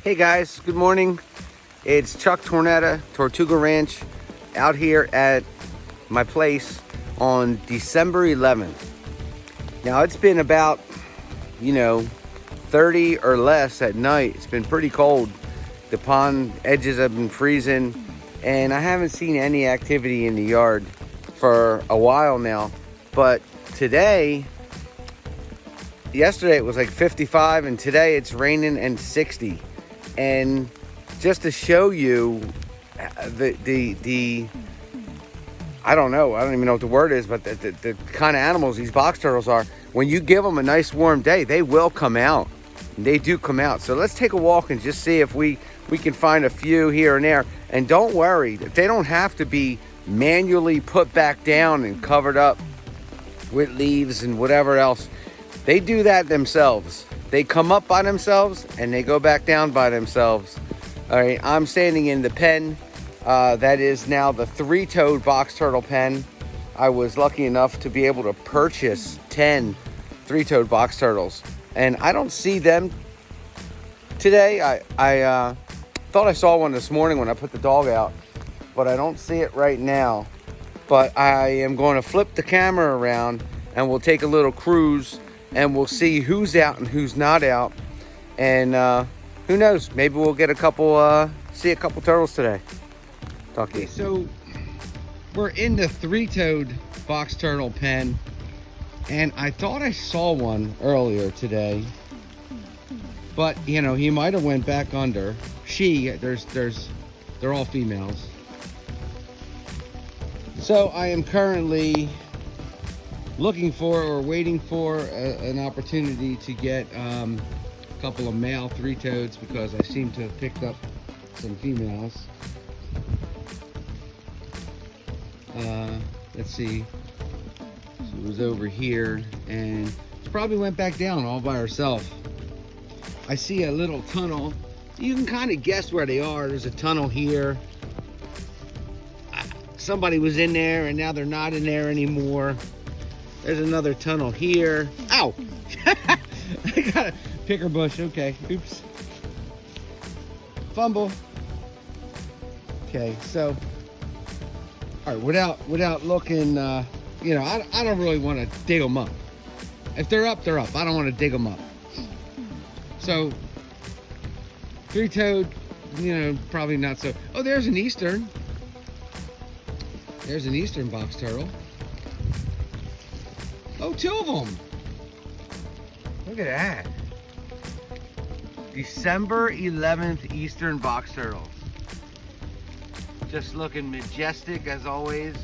Hey guys, good morning. It's Chuck Tortuga Ranch, out here at my place on December 11th. Now it's been about, 30 or less at night. It's been pretty cold. The pond edges have been freezing, and I haven't seen any activity in the yard for a while now. But yesterday it was like 55, and today it's raining and 60. And just to show you the I don't even know what the word is, but the kind of animals these box turtles are, when you give them a nice warm day, they will come out. They do come out. So let's take a walk and just see if we can find a few here and there. And don't worry, they don't have to be manually put back down and covered up with leaves and whatever else. They do that themselves. They come up by themselves and they go back down by themselves. All right, I'm standing in the pen. That is now the 3-toed box turtle pen. I was lucky enough to be able to purchase 10 3-toed box turtles, and I don't see them today. I thought I saw one this morning when I put the dog out, but I don't see it right now. But I am going to flip the camera around and we'll take a little cruise and we'll see who's out and who's not out. And who knows, maybe we'll get see a couple turtles today. Talk to you. So we're in the 3-toed box turtle pen, and I thought I saw one earlier today, but he might have went back under. They're all females. So I am currently looking for or waiting for an opportunity to get a couple of male 3-toads, because I seem to have picked up some females. Let's see. She was over here and she probably went back down all by herself. I see a little tunnel. You can kind of guess where they are. There's a tunnel here. Somebody was in there and now they're not in there anymore. There's another tunnel here. Ow! I got a picker bush. Okay, oops. Fumble. Okay, so all right, without looking, I don't really want to dig them up. If they're up, they're up. I don't want to dig them up. So 3-toed, probably not so. Oh, there's an eastern. There's an eastern box turtle. Oh, 2 of them. Look at that. December 11th eastern box turtles. Just looking majestic as always.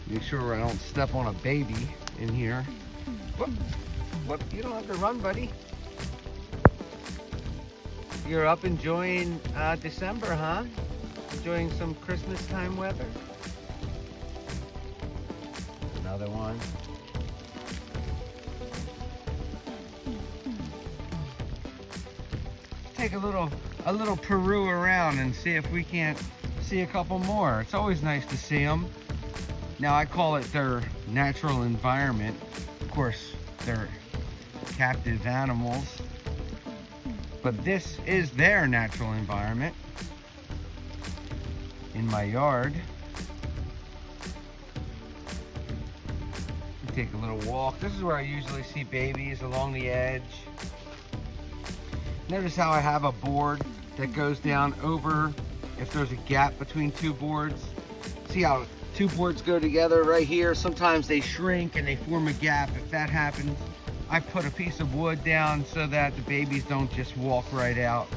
Make sure I don't step on a baby in here. Whoop, you don't have to run, buddy. You're up enjoying December, huh? Enjoying some Christmas time weather. Another one. Take a little Peru around and see if we can't see a couple more. It's always nice to see them. Now I call it their natural environment. Of course, they're captive animals, but this is their natural environment in my yard. Take a little walk. This is where I usually see babies, along the edge. Notice how I have a board that goes down over if there's a gap between 2 boards. See how 2 boards go together right here? Sometimes they shrink and they form a gap. If that happens, I put a piece of wood down so that the babies don't just walk right out.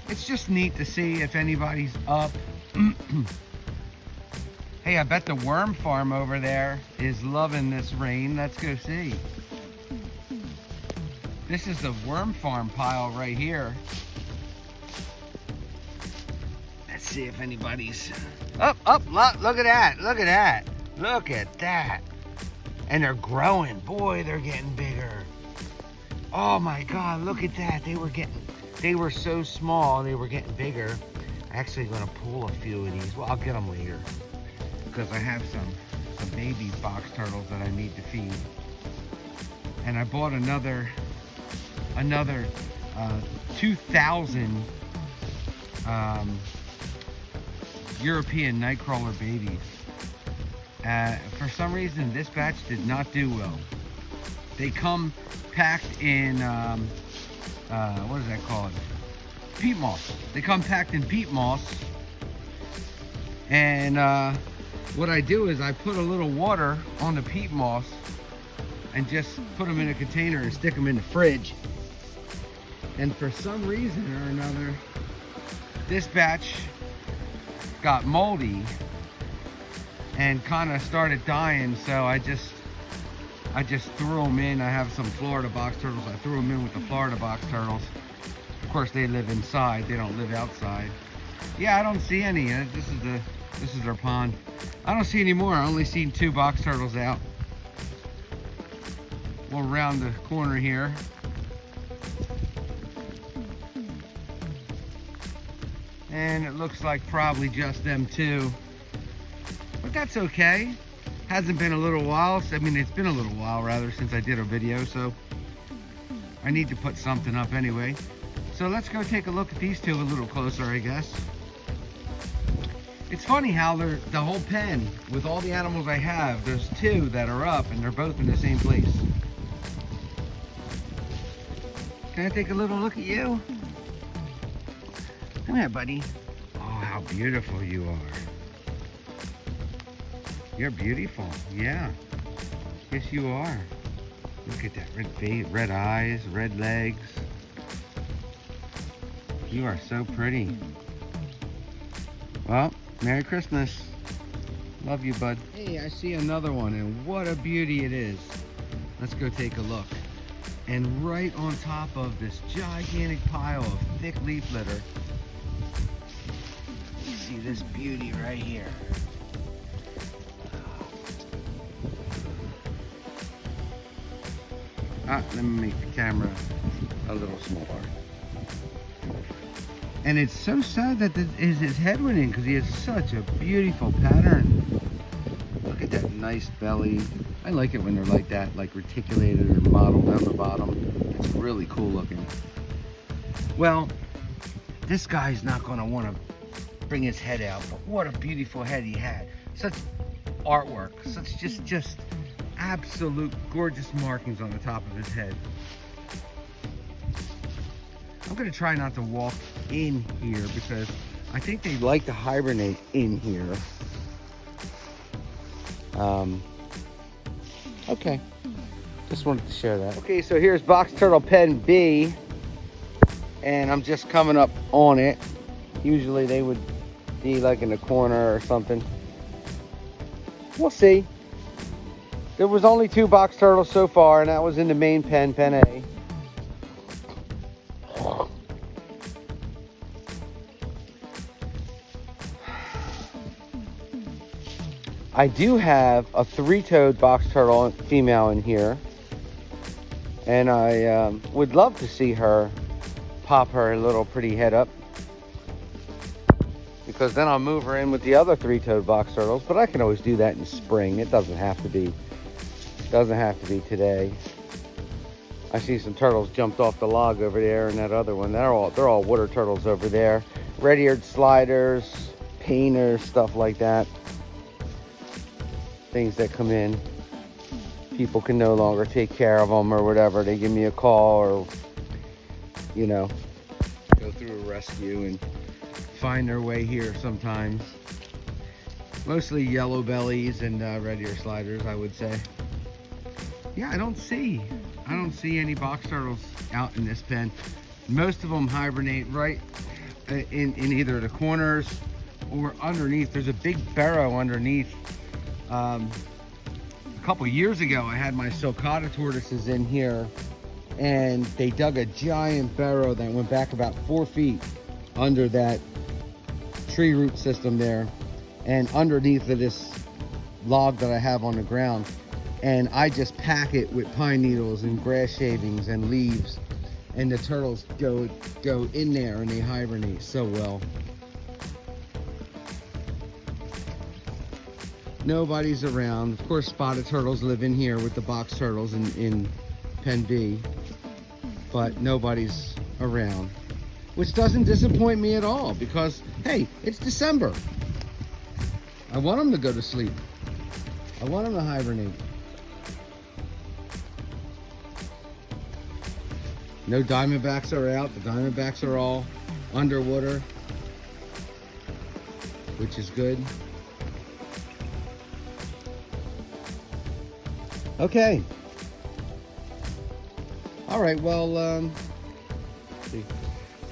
It's just neat to see if anybody's up. Hey, I bet the worm farm over there is loving this rain. Let's go see. This is the worm farm pile right here. Let's see if anybody's up. Look at that. Look at that. Look at that. And they're growing. Boy, they're getting bigger. Oh my God, look at that. They were so small, they were getting bigger. Actually gonna pull a few of these. Well, I'll get them later because I have some baby box turtles that I need to feed. And I bought another 2,000 European nightcrawler babies. For some reason, this batch did not do well. They come packed in, what is that called? Peat moss. They come packed in peat moss. And what I do is I put a little water on the peat moss and just put them in a container and stick them in the fridge. And for some reason or another, this batch got moldy and kind of started dying, so I just threw them in. I have some Florida box turtles. I threw them in with the Florida box turtles. Of course, they live inside. They don't live outside. Yeah, I don't see any. This is their pond. I don't see any more. I only seen 2 box turtles out. We'll round the corner here. And it looks like probably just them 2. But that's okay. Hasn't been a little while. I mean, it's been a little while rather since I did a video, so I need to put something up anyway. So let's go take a look at these 2 a little closer, I guess. It's funny how the whole pen, with all the animals I have, there's 2 that are up and they're both in the same place. Can I take a little look at you? Come here, buddy. Oh, how beautiful you are. You're beautiful, yeah. Yes, you are. Look at that red face, red eyes, red legs. You are so pretty. Well, Merry Christmas. Love you, bud. Hey, I see another one, and what a beauty it is. Let's go take a look. And right on top of this gigantic pile of thick leaf litter, you see this beauty right here. Let me make the camera a little smaller. And it's so sad that his head went in because he has such a beautiful pattern. Look at that nice belly. I like it when they're like that, like reticulated or modeled down the bottom. It's really cool looking. Well, this guy's not going to want to bring his head out, but what a beautiful head he had. Such artwork, such just absolute gorgeous markings on the top of his head. I'm going to try not to walk in here because I think they like to hibernate in here. Okay, just wanted to share that. Okay, so here's box turtle pen B, and I'm just coming up on it. Usually they would be like in the corner or something. We'll see. There was only 2 box turtles so far, and that was in the main pen, pen A. I do have a 3-toed box turtle female in here, and I would love to see her pop her little pretty head up, because then I'll move her in with the other 3-toed box turtles. But I can always do that in spring. It doesn't have to be today. I see some turtles jumped off the log over there, and that other one, they're all water turtles over there. Red-eared sliders, painters, stuff like that. Things that come in, people can no longer take care of them or whatever. They give me a call, or you know, go through a rescue and find their way here sometimes. Mostly yellow bellies and red ear sliders, I would say. Yeah, I don't see any box turtles out in this pen. Most of them hibernate right in either the corners or underneath. There's a big burrow underneath. A couple years ago, I had my sulcata tortoises in here, and they dug a giant burrow that went back about 4 feet under that tree root system there, and underneath of this log that I have on the ground. And I just pack it with pine needles and grass shavings and leaves, and the turtles go in there and they hibernate so well. Nobody's around. Of course, spotted turtles live in here with the box turtles in Pen B, but nobody's around, which doesn't disappoint me at all because, hey, it's December. I want them to go to sleep. I want them to hibernate. No diamondbacks are out. The diamondbacks are all underwater, which is good. Okay. All right, well,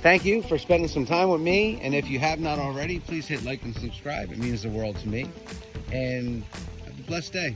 thank you for spending some time with me. And if you have not already, please hit like and subscribe. It means the world to me. And have a blessed day.